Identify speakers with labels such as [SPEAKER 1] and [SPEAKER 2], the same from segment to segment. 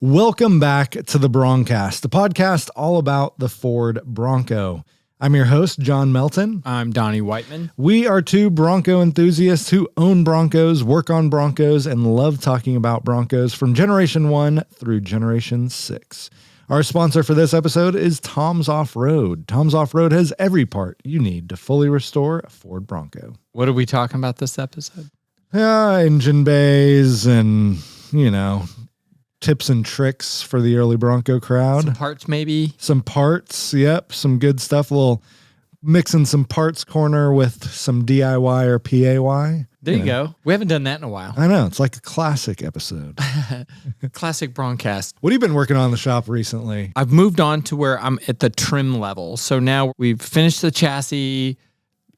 [SPEAKER 1] Welcome back to the Broncast, the podcast all about the Ford Bronco. I'm your host, John Melton.
[SPEAKER 2] I'm Donnie Whiteman.
[SPEAKER 1] We are two Bronco enthusiasts who own Broncos, work on Broncos, and love talking about Broncos from Generation 1 through Generation 6. Our sponsor for this episode is Tom's Off-Road. Tom's Off-Road has every part you need to fully restore a Ford Bronco.
[SPEAKER 2] What are we talking about this episode?
[SPEAKER 1] Engine bays and, tips and tricks for the Early Bronco crowd.
[SPEAKER 2] Some parts, maybe?
[SPEAKER 1] Some parts, yep. Some good stuff. A little mixing some parts corner with some DIY or PAY.
[SPEAKER 2] There you go. We haven't done that in a while.
[SPEAKER 1] I know. It's like a classic episode.
[SPEAKER 2] Classic Broncast.
[SPEAKER 1] What have you been working on in the shop recently?
[SPEAKER 2] I've moved on to where I'm at the trim level. So now we've finished the chassis,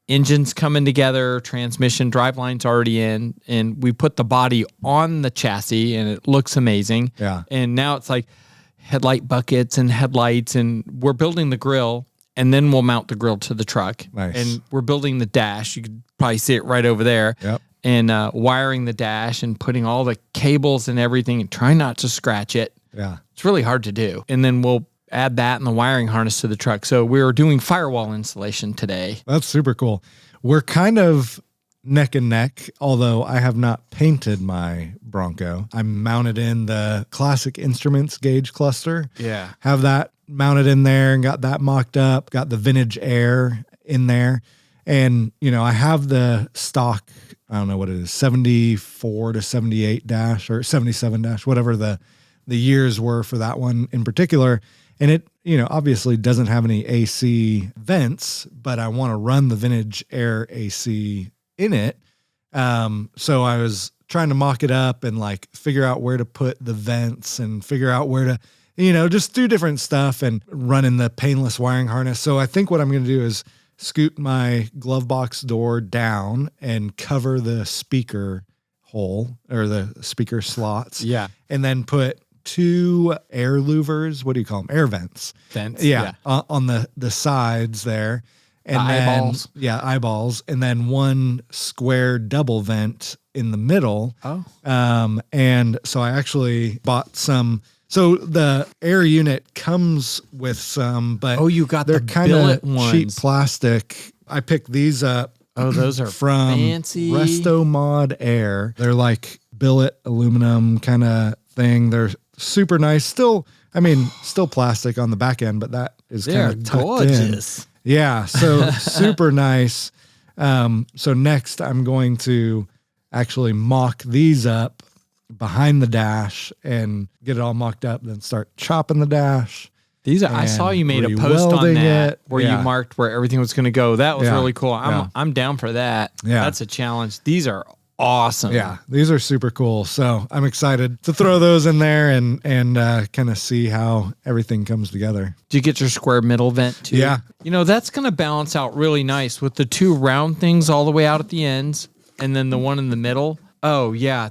[SPEAKER 2] engine's coming together, transmission, driveline's already in, and we put the body on the chassis and it looks amazing.
[SPEAKER 1] Yeah.
[SPEAKER 2] And now it's like headlight buckets and headlights, and we're building the grill, and then we'll mount the grill to the truck.
[SPEAKER 1] Nice.
[SPEAKER 2] And we're building the dash. You could probably see it right over there.
[SPEAKER 1] Yep.
[SPEAKER 2] And wiring the dash and putting all the cables and everything and trying not to scratch it.
[SPEAKER 1] Yeah.
[SPEAKER 2] It's really hard to do. And then we'll add that and the wiring harness to the truck. So we're doing firewall installation today.
[SPEAKER 1] That's super cool. We're kind of neck and neck, although I have not painted my Bronco. I'm mounted in the Classic Instruments gauge cluster.
[SPEAKER 2] Yeah.
[SPEAKER 1] Have that mounted in there and got that mocked up, got the vintage air in there. And, I have the stock, I don't know what it is, 74 to 78 dash or 77 dash, whatever the years were for that one in particular. And it, obviously doesn't have any AC vents, but I want to run the vintage air AC in it. So I was trying to mock it up and figure out where to put the vents and figure out where to, just do different stuff and run in the painless wiring harness. So I think what I'm going to do is scoot my glove box door down and cover the speaker hole or the speaker slots.
[SPEAKER 2] Yeah.
[SPEAKER 1] And then put 2 air louvers. What do you call them? Air vents.
[SPEAKER 2] Vents.
[SPEAKER 1] Yeah. On the sides there. And then,
[SPEAKER 2] eyeballs.
[SPEAKER 1] Yeah, eyeballs. And then 1 square double vent in the middle.
[SPEAKER 2] Oh.
[SPEAKER 1] And so I actually bought some. So the air unit comes with some, but
[SPEAKER 2] you got
[SPEAKER 1] they're
[SPEAKER 2] the
[SPEAKER 1] kind
[SPEAKER 2] billet
[SPEAKER 1] of
[SPEAKER 2] ones.
[SPEAKER 1] cheap plastic. I picked these up.
[SPEAKER 2] Oh, those are
[SPEAKER 1] from
[SPEAKER 2] fancy.
[SPEAKER 1] Resto Mod Air. They're like billet aluminum kind of thing. They're super nice. Still plastic on the back end, but that is kind of tucked
[SPEAKER 2] gorgeous.
[SPEAKER 1] in. Yeah, so super nice. So next I'm going to actually mock these up behind the dash and get it all mocked up, then start chopping the dash.
[SPEAKER 2] I saw you made a post on that where you marked where everything was going to go. That was really cool. I'm down for that.
[SPEAKER 1] Yeah.
[SPEAKER 2] That's a challenge. These are awesome.
[SPEAKER 1] Yeah, these are super cool. So I'm excited to throw those in there and kind of see how everything comes together.
[SPEAKER 2] Do you get your square middle vent too?
[SPEAKER 1] Yeah.
[SPEAKER 2] That's going to balance out really nice with the 2 round things all the way out at the ends and then the one in the middle. Oh yeah,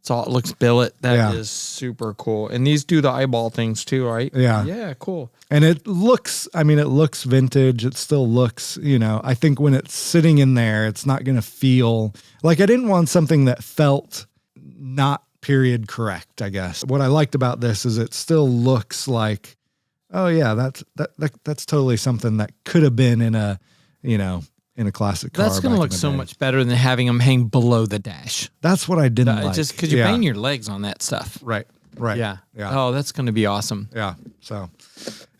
[SPEAKER 2] it looks billet. That is super cool. And these do the eyeball things too, right?
[SPEAKER 1] Yeah.
[SPEAKER 2] Yeah, cool.
[SPEAKER 1] And it looks vintage. It still looks, I think when it's sitting in there, it's not going to feel like I didn't want something that felt not period correct, I guess. What I liked about this is it still looks like, oh yeah, that's totally something that could have been in a classic car.
[SPEAKER 2] That's going to look so much better than having them hang below the dash.
[SPEAKER 1] That's what I didn't like.
[SPEAKER 2] Just because you bang your legs on that stuff.
[SPEAKER 1] Right.
[SPEAKER 2] Yeah.
[SPEAKER 1] Yeah.
[SPEAKER 2] Oh, that's going to be awesome.
[SPEAKER 1] Yeah. So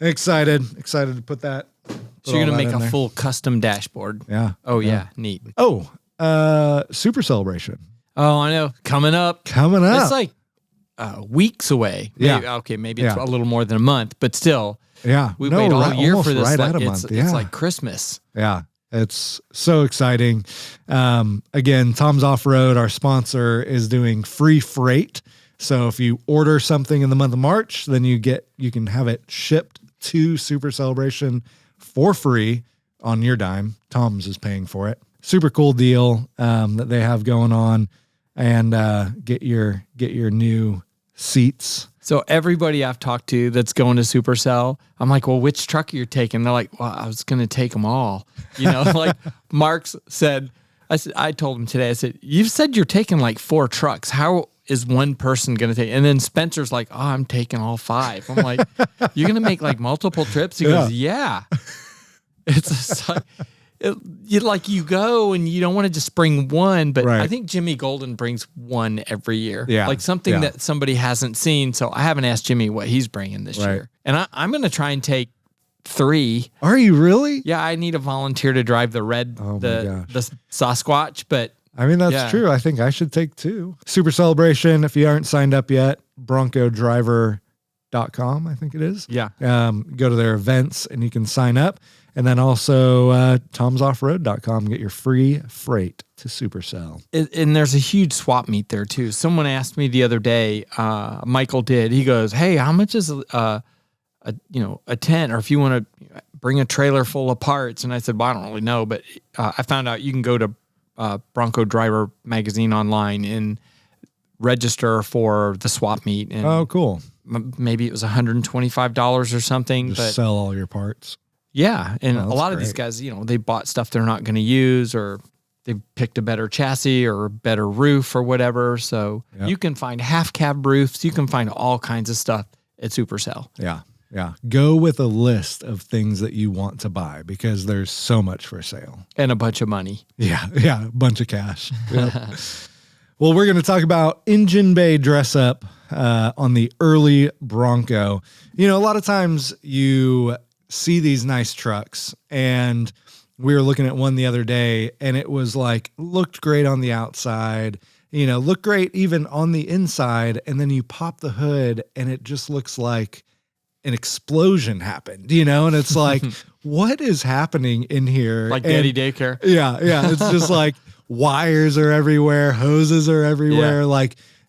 [SPEAKER 1] excited to put that.
[SPEAKER 2] So you're going to make a full custom dashboard.
[SPEAKER 1] Yeah.
[SPEAKER 2] Oh, yeah. Neat.
[SPEAKER 1] Oh, Super Celebration.
[SPEAKER 2] Oh, I know. Coming up. It's like weeks away. Maybe,
[SPEAKER 1] Yeah.
[SPEAKER 2] Okay, maybe it's a little more than a month, but still.
[SPEAKER 1] Yeah.
[SPEAKER 2] We wait all year for this.
[SPEAKER 1] Right at a month.
[SPEAKER 2] It's like Christmas.
[SPEAKER 1] Yeah. It's so exciting. Again, Tom's Off-Road, our sponsor, is doing free freight. So if you order something in the month of March, then you can have it shipped to Super Celebration for free on your dime. Tom's is paying for it. Super cool deal that they have going on, and get your new seats.
[SPEAKER 2] So everybody I've talked to that's going to Supercell, I'm like, well, which truck are you taking? They're like, well, I was going to take them all. Like Mark's said, I told him today, I said, you've said you're taking like 4 trucks. How is one person going to take? And then Spencer's like, oh, I'm taking all 5. I'm like, you're going to make like multiple trips? He goes, yeah. It's like, you go and you don't want to just bring one, but I think Jimmy Golden brings one every year.
[SPEAKER 1] Yeah.
[SPEAKER 2] Like something that somebody hasn't seen. So I haven't asked Jimmy what he's bringing this year. And I'm going to try and take 3.
[SPEAKER 1] Are you really?
[SPEAKER 2] Yeah, I need a volunteer to drive the the Sasquatch, but
[SPEAKER 1] I mean, that's true. I think I should take 2. Super Celebration, if you aren't signed up yet, broncodriver.com, I think it is.
[SPEAKER 2] Yeah.
[SPEAKER 1] Go to their events and you can sign up. And then also tomsoffroad.com, get your free freight to Supercell.
[SPEAKER 2] And there's a huge swap meet there too. Someone asked me the other day, Michael did, he goes, hey, how much is a tent, or if you want to bring a trailer full of parts? And I said, well, I don't really know, but I found out you can go to Bronco Driver magazine online and register for the swap meet. And
[SPEAKER 1] oh, cool.
[SPEAKER 2] Maybe it was $125 or something.
[SPEAKER 1] Just sell all your parts.
[SPEAKER 2] Yeah. And a lot of these guys, they bought stuff they're not going to use, or they picked a better chassis or a better roof or whatever. So you can find half cab roofs. You can find all kinds of stuff at Supercell.
[SPEAKER 1] Yeah. Yeah. Go with a list of things that you want to buy because there's so much for sale.
[SPEAKER 2] And a bunch of money.
[SPEAKER 1] Yeah. Yeah. A bunch of cash. Yep. Well, we're going to talk about engine bay dress up on the Early Bronco. A lot of times you see these nice trucks, and we were looking at one the other day, and it was like, looked great on the outside, looked great even on the inside. And then you pop the hood and it just looks like an explosion happened, and it's like, what is happening in here?
[SPEAKER 2] Like Daddy Daycare.
[SPEAKER 1] Yeah. Yeah. It's just like wires are everywhere. Hoses are everywhere.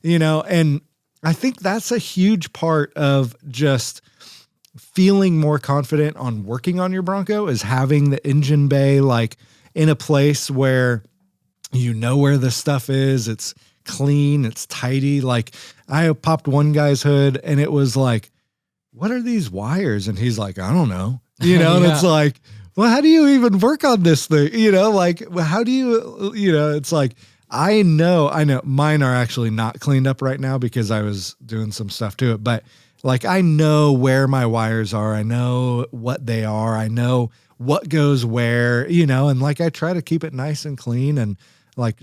[SPEAKER 1] Yeah. And I think that's a huge part of just feeling more confident on working on your Bronco, is having the engine bay in a place where where the stuff is. It's clean, it's tidy. I popped one guy's hood and it was like, what are these wires? And he's like, I don't know. And it's like, well, how do you even work on this thing? How do you, it's like, I know mine are actually not cleaned up right now because I was doing some stuff to it, but I know where my wires are. I know what they are. I know what goes where, and I try to keep it nice and clean and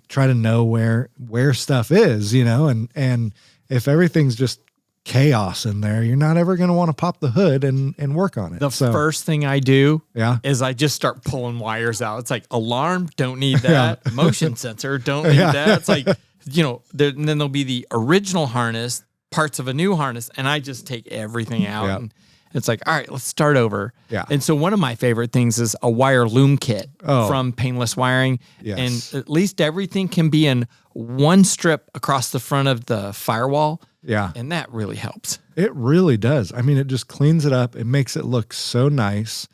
[SPEAKER 1] try to know where stuff is, and if everything's just chaos in there, you're not ever going to want to pop the hood and work on it.
[SPEAKER 2] The first thing I do is I just start pulling wires out. It's like alarm, don't need that. Motion sensor, don't need that. It's like, and then there'll be the original harness, parts of a new harness, and I just take everything out. And it's like, all right, let's start over. Yeah. And so one of my favorite things is a wire loom kit from Painless Wiring. Yes. And at least everything can be in one strip across the front of the firewall. Yeah. And that really helps.
[SPEAKER 1] It really does. I mean, it just cleans it up. It makes it look so nice.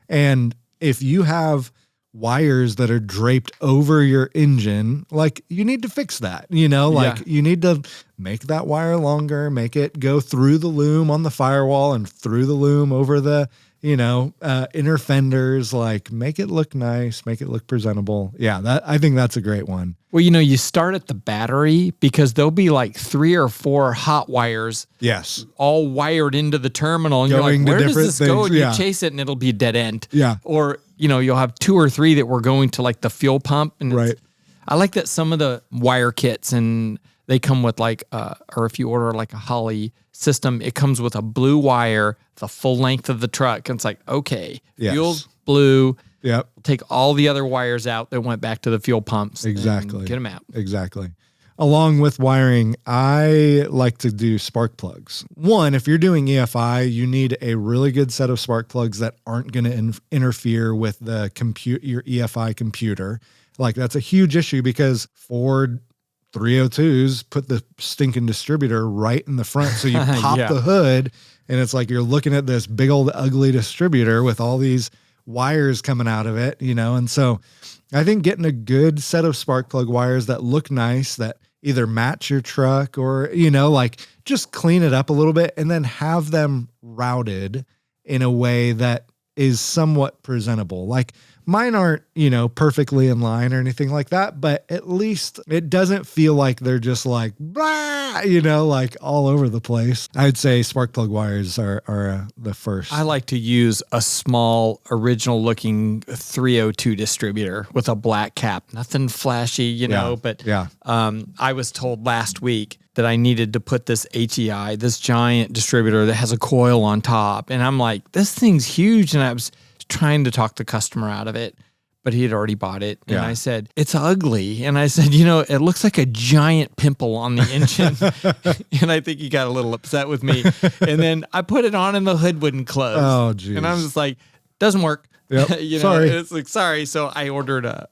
[SPEAKER 1] And if you have wires that are draped over your engine, you need to fix that, you need to make that wire longer, make it go through the loom on the firewall and through the loom over the, inner fenders, make it look nice, make it look presentable. Yeah. I think that's a great one.
[SPEAKER 2] Well, you start at the battery because there'll be 3 or 4 hot wires.
[SPEAKER 1] Yes.
[SPEAKER 2] All wired into the terminal. And going you're like, where does this go? And you chase it and it'll be a dead end.
[SPEAKER 1] Yeah.
[SPEAKER 2] Or, you'll have 2 or 3 that were going to the fuel pump. And I like that some of the wire kits, and they come with or if you order a Holly system, it comes with a blue wire, the full length of the truck. And it's like, okay, fuel's blue.
[SPEAKER 1] Yep.
[SPEAKER 2] Take all the other wires out that went back to the fuel pumps.
[SPEAKER 1] Exactly.
[SPEAKER 2] And get them out.
[SPEAKER 1] Exactly. Along with wiring, I like to do spark plugs. One, if you're doing EFI, you need a really good set of spark plugs that aren't going to interfere with the your EFI computer. That's a huge issue because Ford 302s put the stinking distributor right in the front. So you pop the hood and it's like you're looking at this big old ugly distributor with all these wires coming out of it, and so I think getting a good set of spark plug wires that look nice, that either match your truck or, just clean it up a little bit and then have them routed in a way that is somewhat presentable. Like mine aren't, you know, perfectly in line or anything like that, but at least it doesn't feel like they're just like, blah, you know, like all over the place. I'd say spark plug wires are the first.
[SPEAKER 2] I like to use a small original looking 302 distributor with a black cap, nothing flashy, you know, but I was told last week that I needed to put this HEI, this giant distributor that has a coil on top. And I'm like, this thing's huge. And I was trying to talk the customer out of it, but he had already bought it. And I said, it's ugly. And I said, you know, it looks like a giant pimple on the engine. And I think he got a little upset with me. And then I put it on and the hood wouldn't close.
[SPEAKER 1] Oh, geez.
[SPEAKER 2] And I was just like, doesn't work.
[SPEAKER 1] Yep.
[SPEAKER 2] You know,
[SPEAKER 1] sorry.
[SPEAKER 2] It's like, sorry. So I ordered a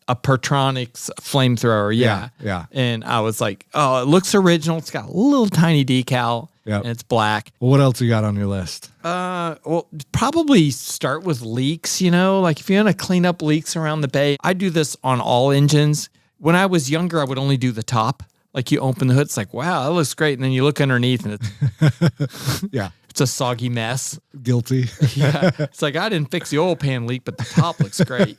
[SPEAKER 2] Pertronics flamethrower.
[SPEAKER 1] Yeah.
[SPEAKER 2] And I was like, oh, it looks original. It's got a little tiny decal. And it's black.
[SPEAKER 1] Well, what else you got on your list?
[SPEAKER 2] Well, probably start with leaks, you know, like if you want to clean up leaks around the bay. I do this on all engines. When I was younger, I would only do the top. Like you open the hood, it's like, wow, that looks great. And then you look underneath and it's it's a soggy mess.
[SPEAKER 1] Guilty.
[SPEAKER 2] It's like, I didn't fix the oil pan leak, but the top looks great.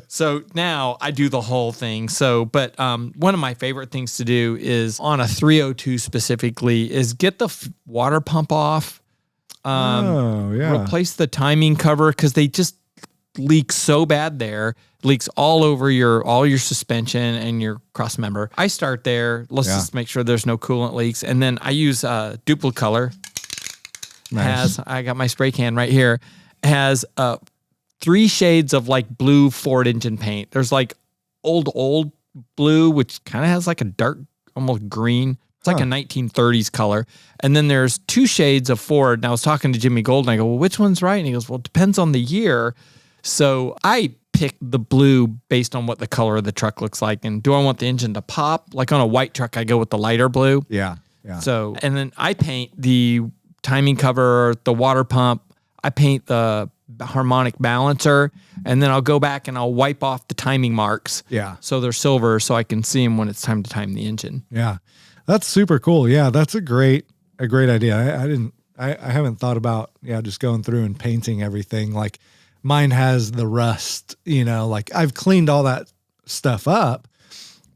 [SPEAKER 2] So now I do the whole thing. So, but one of my favorite things to do is on a 302 specifically is get the water pump off. Replace the timing cover because they just leak so bad there. Leaks all over all your suspension and your cross member. I start there. Let's just make sure there's no coolant leaks. And then I use Duplicolor.
[SPEAKER 1] Nice.
[SPEAKER 2] I got my spray can right here. Has 3 shades of like blue Ford engine paint. There's like old blue, which kind of has like a dark, almost green. It's like a 1930s color. And then there's 2 shades of Ford. And I was talking to Jimmy Gold and I go, well, which one's right? And he goes, well, it depends on the year. So I pick the blue based on what the color of the truck looks like. And do I want the engine to pop? Like on a white truck, I go with the lighter blue.
[SPEAKER 1] Yeah.
[SPEAKER 2] So, and then I paint the timing cover, the water pump. I paint the harmonic balancer, and then I'll go back and I'll wipe off the timing marks.
[SPEAKER 1] Yeah.
[SPEAKER 2] So they're silver, so I can see them when it's time to time the engine.
[SPEAKER 1] Yeah. That's super cool. Yeah. That's a great idea. I haven't thought about, just going through and painting everything. Like mine has the rust, you know, like I've cleaned all that stuff up,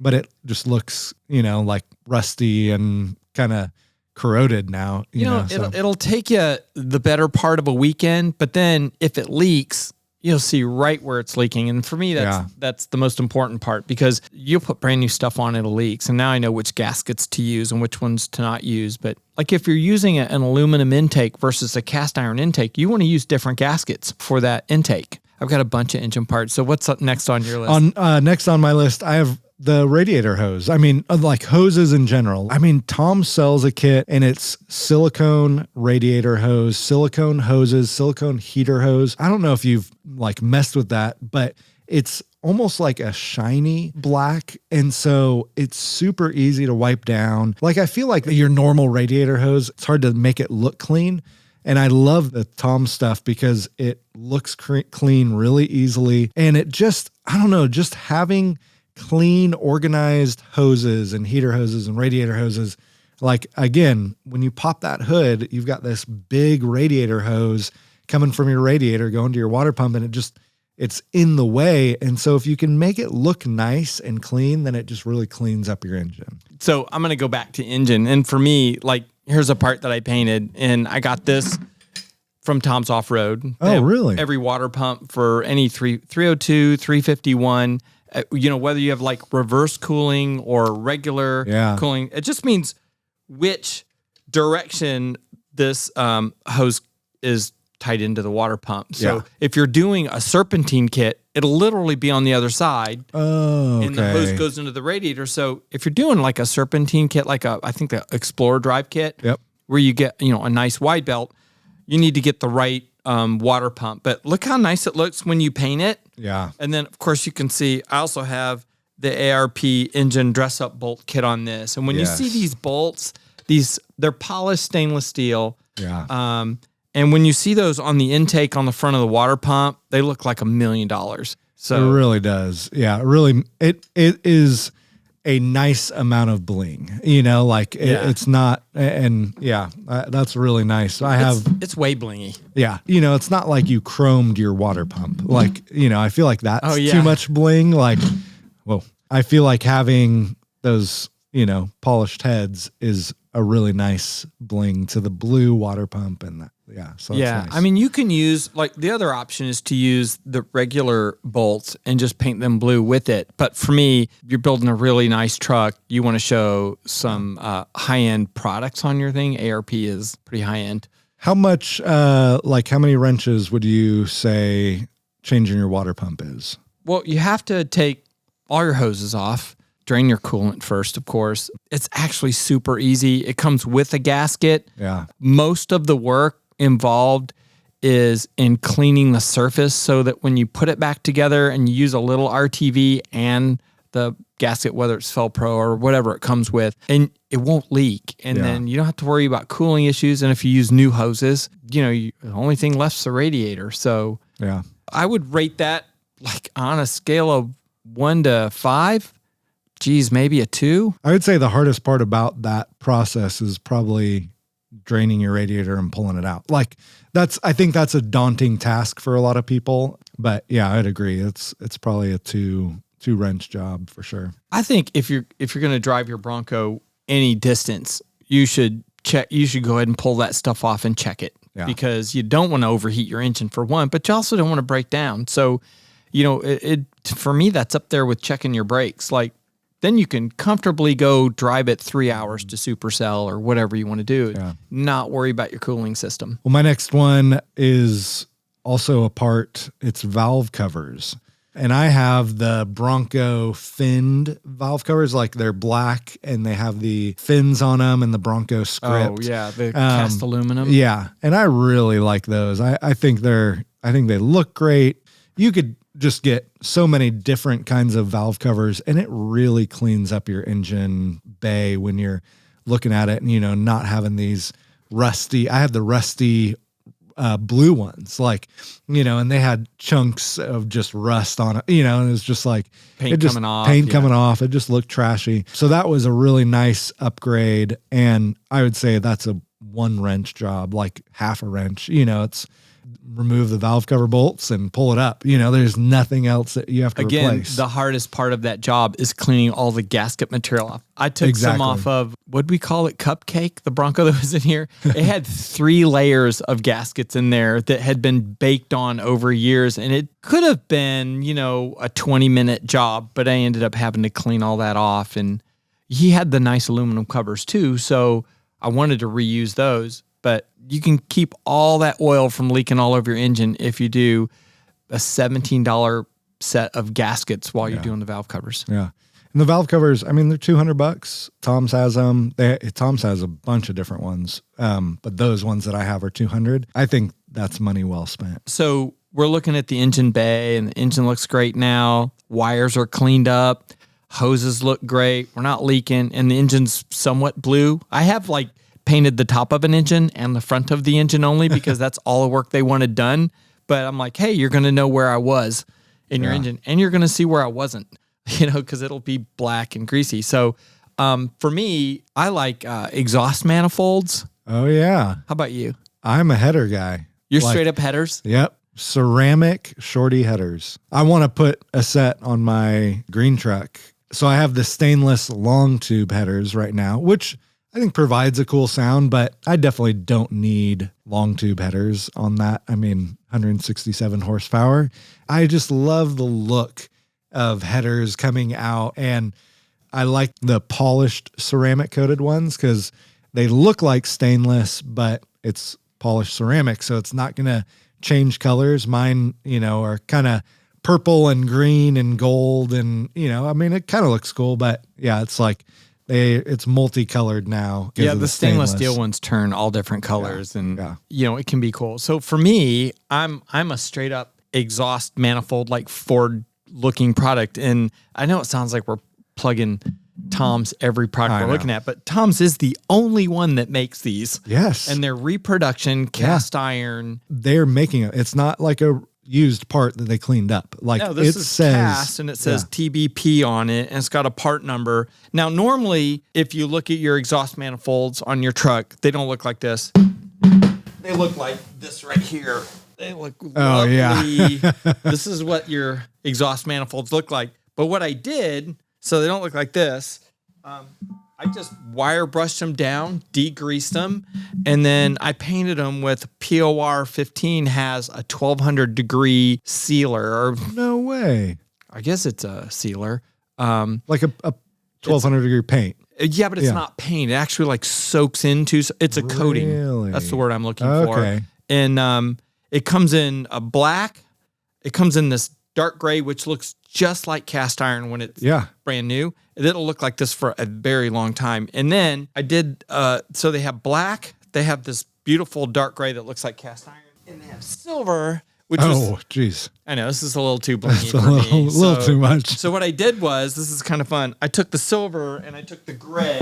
[SPEAKER 1] but it just looks, you know, like rusty and kind of corroded now. You know
[SPEAKER 2] it'll take you the better part of a weekend, but then if it leaks, you'll see right where it's leaking. And for me, that's the most important part because you'll put brand new stuff on, it'll leaks. And now I know which gaskets to use and which ones to not use. But like if you're using an aluminum intake versus a cast iron intake, you want to use different gaskets for that intake. I've got a bunch of engine parts. So what's up next on your list?
[SPEAKER 1] Next on my list, I have the radiator hose. I mean, like hoses in general. I mean, Tom sells a kit and it's silicone radiator hose, silicone hoses, silicone heater hose. I don't know if you've like messed with that, but it's almost like a shiny black. And so it's super easy to wipe down. Like I feel like your normal radiator hose, it's hard to make it look clean. And I love the Tom stuff because it looks clean really easily. And it just, I don't know, just having clean, organized hoses and heater hoses and radiator hoses. Like, again, when you pop that hood, you've got this big radiator hose coming from your radiator going to your water pump, and it's in the way. And so if you can make it look nice and clean, then it just really cleans up your engine.
[SPEAKER 2] So I'm going to go back to engine. And for me, like, here's a part that I painted, and I got this from Tom's Off-Road.
[SPEAKER 1] Oh, really?
[SPEAKER 2] Every water pump for any 302, 351, you know, whether you have like reverse cooling or regular cooling, it just means which direction this hose is tied into the water pump. So if you're doing a serpentine kit, it'll literally be on the other side.
[SPEAKER 1] Oh, okay.
[SPEAKER 2] And the hose goes into the radiator. So if you're doing like a serpentine kit, like I think the Explorer drive kit, where you get, you know, a nice wide belt, you need to get the right water pump. But look how nice it looks when you paint it.
[SPEAKER 1] Yeah.
[SPEAKER 2] And then, of course, you can see I also have the ARP engine dress-up bolt kit on this. And when you see these bolts, they're polished stainless steel.
[SPEAKER 1] Yeah.
[SPEAKER 2] And when you see those on the intake on the front of the water pump, they look like $1 million. So
[SPEAKER 1] it really does. Yeah, really. It is a nice amount of bling, you know, like it's not, and that's really nice.
[SPEAKER 2] It's way blingy.
[SPEAKER 1] Yeah. You know, it's not like you chromed your water pump. Like, you know, I feel like that's too much bling. Like, well, I feel like having those, you know, polished heads is a really nice bling to the blue water pump and that. Yeah. So that's nice.
[SPEAKER 2] I mean, you can use, like, the other option is to use the regular bolts and just paint them blue with it. But for me, you're building a really nice truck. You want to show some high-end products on your thing. ARP is pretty high-end.
[SPEAKER 1] How much, like how many wrenches would you say changing your water pump is?
[SPEAKER 2] Well, you have to take all your hoses off. Drain your coolant first, of course. It's actually super easy. It comes with a gasket.
[SPEAKER 1] Yeah.
[SPEAKER 2] Most of the work involved is in cleaning the surface so that when you put it back together and you use a little RTV and the gasket, whether it's Felpro or whatever it comes with, and it won't leak. And then you don't have to worry about cooling issues. And if you use new hoses, you know, the only thing left is the radiator. So I would rate that, like, on a scale of 1 to 5. Geez, maybe a 2.
[SPEAKER 1] I would say the hardest part about that process is probably draining your radiator and pulling it out. Like I think that's a daunting task for a lot of people, but yeah, I'd agree. It's probably a two wrench job for sure.
[SPEAKER 2] I think if you're going to drive your Bronco any distance, you should go ahead and pull that stuff off and check it because you don't want to overheat your engine for one, but you also don't want to break down. So, you know, it for me, that's up there with checking your brakes. Like, then you can comfortably go drive it 3 hours to supercell or whatever you want to do. Not worry about your cooling system.
[SPEAKER 1] Well, my next one is also a part. It's valve covers. And I have the Bronco finned valve covers. Like, they're black and they have the fins on them and the Bronco script.
[SPEAKER 2] Oh, yeah. The cast aluminum.
[SPEAKER 1] Yeah. And I really like those. I think they look great. You could just get so many different kinds of valve covers, and it really cleans up your engine bay when you're looking at it and, you know, not having these rusty. I have the rusty blue ones, like, you know, and they had chunks of just rust on it, you know, and it was just like
[SPEAKER 2] paint coming off.
[SPEAKER 1] It just looked trashy. So that was a really nice upgrade. And I would say that's a 1 wrench job, like half a wrench, you know, it's remove the valve cover bolts and pull it up. You know, there's nothing else that you have to replace.
[SPEAKER 2] The hardest part of that job is cleaning all the gasket material off. I took some off of, what'd we call it? Cupcake, the Bronco that was in here. It had 3 layers of gaskets in there that had been baked on over years. And it could have been, you know, a 20-minute job, but I ended up having to clean all that off. And he had the nice aluminum covers too. So I wanted to reuse those. But you can keep all that oil from leaking all over your engine if you do a $17 set of gaskets while you're doing the valve covers.
[SPEAKER 1] Yeah. And the valve covers, I mean, they're $200. Tom's has them. Tom's has a bunch of different ones. But those ones that I have are $200. I think that's money well spent.
[SPEAKER 2] So we're looking at the engine bay, and the engine looks great now. Wires are cleaned up. Hoses look great. We're not leaking. And the engine's somewhat blue. I have, like, painted the top of an engine and the front of the engine only because that's all the work they wanted done. But I'm like, hey, you're going to know where I was in your engine, and you're going to see where I wasn't, you know, because it'll be black and greasy. So for me, I like exhaust manifolds.
[SPEAKER 1] Oh, yeah.
[SPEAKER 2] How about you?
[SPEAKER 1] I'm a header guy.
[SPEAKER 2] You're straight up headers?
[SPEAKER 1] Yep. Ceramic shorty headers. I want to put a set on my green truck. So I have the stainless long tube headers right now, which I think provides a cool sound, but I definitely don't need long tube headers on that. I mean, 167 horsepower. I just love the look of headers coming out, and I like the polished ceramic coated ones because they look like stainless, but it's polished ceramic, so it's not going to change colors. Mine, you know, are kind of purple and green and gold, and, you know, I mean, it kind of looks cool, but yeah, it's like it's multicolored now.
[SPEAKER 2] Yeah, the stainless steel ones turn all different colors, and you know, it can be cool. So for me, I'm a straight up exhaust manifold, like Ford looking product. And I know it sounds like we're plugging Tom's every product we're looking at, but Tom's is the only one that makes these.
[SPEAKER 1] Yes.
[SPEAKER 2] And they're reproduction cast iron.
[SPEAKER 1] They're making it. It's not like a used part that they cleaned up. Like
[SPEAKER 2] No, this
[SPEAKER 1] it
[SPEAKER 2] is
[SPEAKER 1] says
[SPEAKER 2] cast and it says TBP on it and it's got a part number. Now, normally, if you look at your exhaust manifolds on your truck, they don't look like this. They look like this right here. They look lovely.
[SPEAKER 1] yeah.
[SPEAKER 2] This is what your exhaust manifolds look like. But what I did, so they don't look like this, I just wire brushed them down, degreased them, and then I painted them with POR 15 has a 1200 degree sealer. Or
[SPEAKER 1] No way.
[SPEAKER 2] I guess it's a sealer.
[SPEAKER 1] Like a 1200 degree paint.
[SPEAKER 2] Yeah, but it's not paint. It actually like soaks into. It's a coating.
[SPEAKER 1] Really?
[SPEAKER 2] That's the word I'm looking for.
[SPEAKER 1] Okay.
[SPEAKER 2] And it comes in a black. It comes in this dark gray, which looks just like cast iron when it's brand new. It'll look like this for a very long time. And then I did. So they have black. They have this beautiful dark gray that looks like cast iron, and they have silver.
[SPEAKER 1] Jeez.
[SPEAKER 2] I know this is a little too blingy
[SPEAKER 1] That's
[SPEAKER 2] for me.
[SPEAKER 1] A little too much.
[SPEAKER 2] So what I did was, this is kind of fun. I took the silver and I took the gray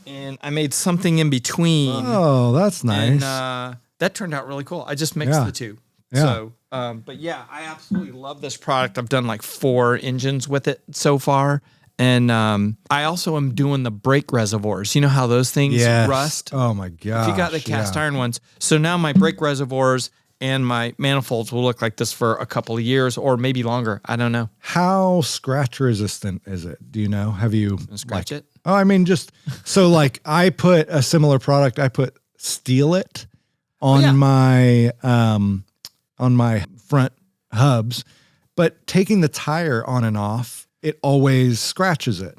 [SPEAKER 2] and I made something in between.
[SPEAKER 1] Oh, that's nice.
[SPEAKER 2] And that turned out really cool. I just mixed the two.
[SPEAKER 1] Yeah.
[SPEAKER 2] So, but yeah, I absolutely love this product. I've done like 4 engines with it so far. And I also am doing the brake reservoirs. You know how those things rust?
[SPEAKER 1] Oh my gosh.
[SPEAKER 2] If you got the cast iron ones. So now my brake reservoirs and my manifolds will look like this for a couple of years or maybe longer. I don't know.
[SPEAKER 1] How scratch resistant is it? Do you know? Have you
[SPEAKER 2] Scratch it?
[SPEAKER 1] Oh, I mean, just so like I put a similar product. I put Steel It on my front hubs, but taking the tire on and off, it always scratches it.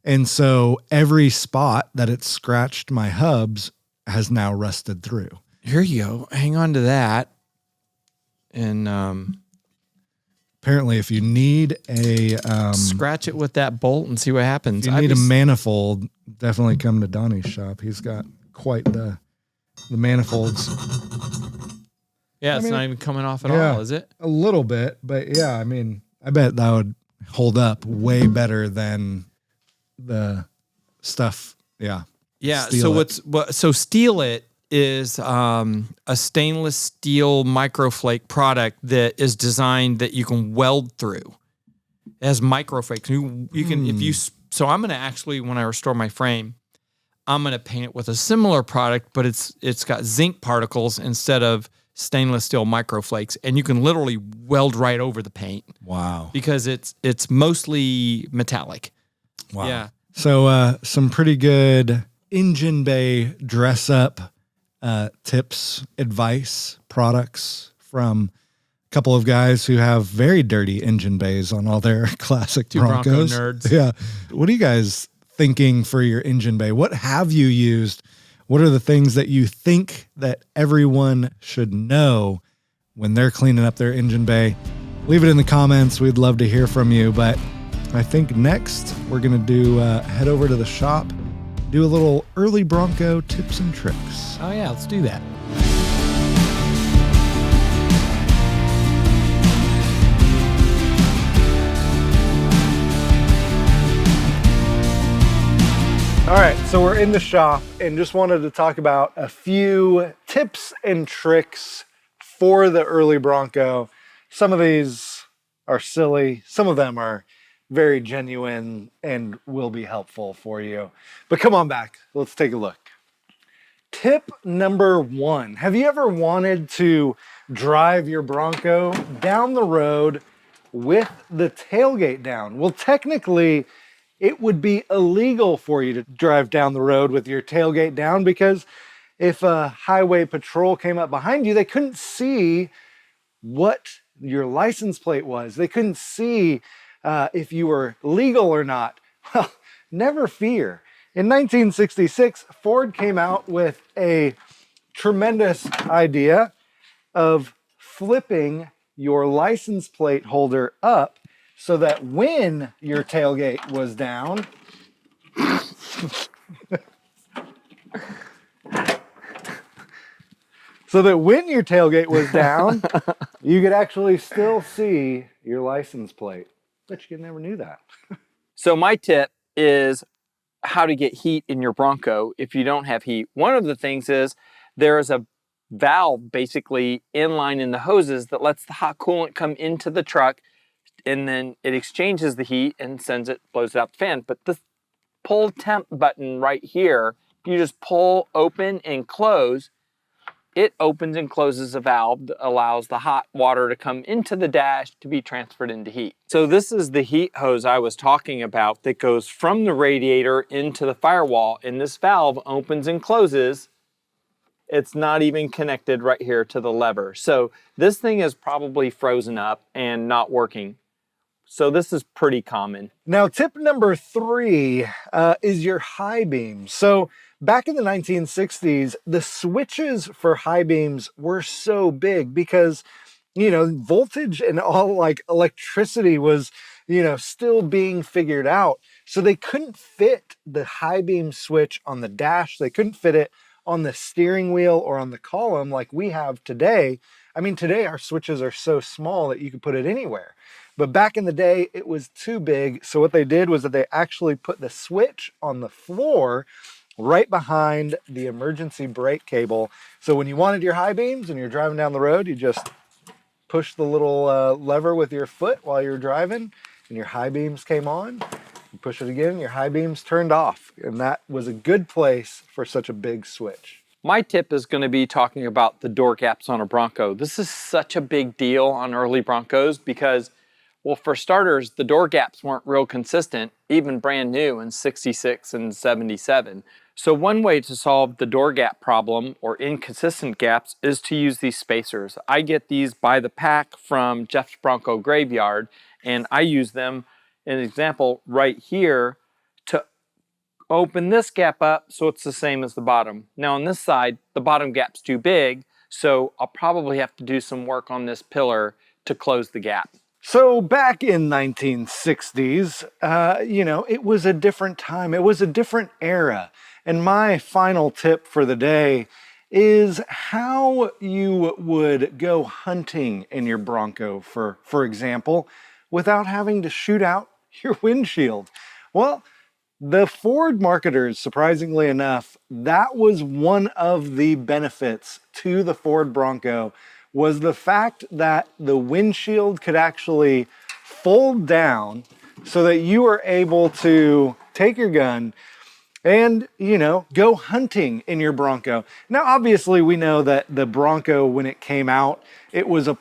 [SPEAKER 1] And so every spot that it scratched my hubs has now rusted through.
[SPEAKER 2] Here you go. Hang on to that. And
[SPEAKER 1] apparently, if you need a
[SPEAKER 2] scratch it with that bolt and see what happens.
[SPEAKER 1] If you need a manifold, definitely come to Donnie's shop. He's got quite the manifolds.
[SPEAKER 2] Yeah, it's not even coming off at all, is it?
[SPEAKER 1] A little bit, but yeah, I mean, I bet that would hold up way better than the stuff. Yeah.
[SPEAKER 2] Yeah.
[SPEAKER 1] Steel
[SPEAKER 2] So Steel It is a stainless steel microflake product that is designed that you can weld through. It has microflakes. You can if you. So I'm gonna actually, when I restore my frame, I'm gonna paint it with a similar product, but it's got zinc particles instead of stainless steel microflakes, and you can literally weld right over the paint.
[SPEAKER 1] Wow.
[SPEAKER 2] Because it's mostly metallic.
[SPEAKER 1] Wow.
[SPEAKER 2] Yeah.
[SPEAKER 1] So some pretty good engine bay dress up tips, advice, products from a couple of guys who have very dirty engine bays on all their classic Broncos.
[SPEAKER 2] Bronco nerds.
[SPEAKER 1] Yeah. What are you guys thinking for your engine bay? What have you used? What are the things that you think that everyone should know when they're cleaning up their engine bay? Leave it in the comments. We'd love to hear from you. But I think next we're going to do head over to the shop, do a little early Bronco tips and tricks.
[SPEAKER 2] Oh yeah, let's do that.
[SPEAKER 1] All right, so we're in the shop and just wanted to talk about a few tips and tricks for the early Bronco. Some of these are silly, some of them are very genuine and will be helpful for you. But come on back, let's take a look. Tip number 1. Have you ever wanted to drive your Bronco down the road with the tailgate down? Well, technically, it would be illegal for you to drive down the road with your tailgate down, because if a highway patrol came up behind you, they couldn't see what your license plate was. They couldn't see if you were legal or not. Well, never fear. In 1966, Ford came out with a tremendous idea of flipping your license plate holder up so that when your tailgate was down, you could actually still see your license plate. Bet you never knew that.
[SPEAKER 2] So my tip is how to get heat in your Bronco if you don't have heat. One of the things is there is a
[SPEAKER 3] valve basically inline in the hoses that lets the hot coolant come into the truck, and then it exchanges the heat and blows it out the fan. But this pull temp button right here, you just pull open and close, it opens and closes a valve that allows the hot water to come into the dash to be transferred into heat. So this is the heat hose I was talking about that goes from the radiator into the firewall, and this valve opens and closes. It's not even connected right here to the lever. So this thing is probably frozen up and not working. So this is pretty common.
[SPEAKER 1] Now, tip number 3 is your high beams. So back in the 1960s, the switches for high beams were so big because, you know, voltage and all like electricity was, you know, still being figured out. So they couldn't fit the high beam switch on the dash. They couldn't fit it on the steering wheel or on the column like we have today. I mean, today our switches are so small that you could put it anywhere. But back in the day, it was too big. So what they did was that they actually put the switch on the floor right behind the emergency brake cable. So when you wanted your high beams and you're driving down the road, you just push the little lever with your foot while you're driving and your high beams came on. You push it again, your high beams turned off. And that was a good place for such a big switch.
[SPEAKER 3] My tip is going to be talking about the door gaps on a Bronco. This is such a big deal on early Broncos because, well, for starters, the door gaps weren't real consistent, even brand new in 66 and 77. So one way to solve the door gap problem or inconsistent gaps is to use these spacers. I get these by the pack from Jeff's Bronco Graveyard, and I use them, an example right here, to open this gap up so it's the same as the bottom. Now on this side, the bottom gap's too big, so I'll probably have to do some work on this pillar to close the gap.
[SPEAKER 1] So back in 1960s, you know, it was a different time. It was a different era. And my final tip for the day is how you would go hunting in your Bronco, for example, without having to shoot out your windshield. Well, the Ford marketers, surprisingly enough, that was one of the benefits to the Ford Bronco, was the fact that the windshield could actually fold down so that you were able to take your gun and, you know, go hunting in your Bronco. Now, obviously, we know that the Bronco, when it came out, it was it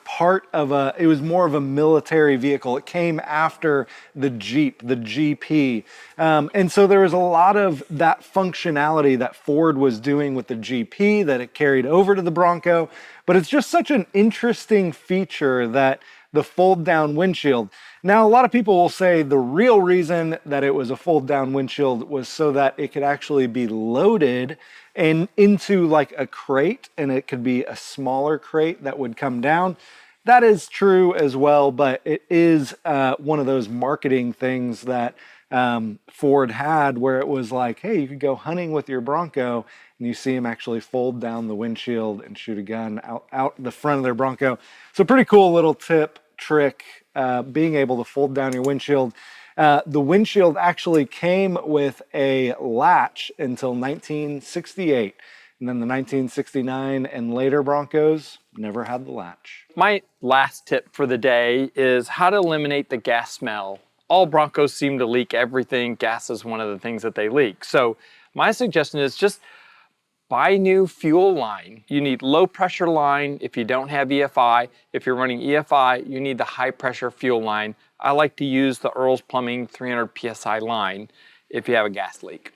[SPEAKER 1] was more of a military vehicle. It came after the Jeep, the GP. And so there was a lot of that functionality that Ford was doing with the GP that it carried over to the Bronco. But it's just such an interesting feature that the fold down windshield. Now, a lot of people will say the real reason that it was a fold down windshield was so that it could actually be loaded and into like a crate, and it could be a smaller crate that would come down. That is true as well, but it is one of those marketing things that Ford had, where it was like, hey, you could go hunting with your Bronco, and you see them actually fold down the windshield and shoot a gun out the front of their Bronco. So pretty cool little trick, being able to fold down your windshield. The windshield actually came with a latch until 1968. And then the 1969 and later Broncos never had the latch.
[SPEAKER 3] My last tip for the day is how to eliminate the gas smell. All Broncos seem to leak everything. Gas is one of the things that they leak. So my suggestion is just buy new fuel line. You need low pressure line if you don't have EFI. If you're running EFI, you need the high pressure fuel line. I like to use the Earl's Plumbing 300 PSI line if you have a gas leak.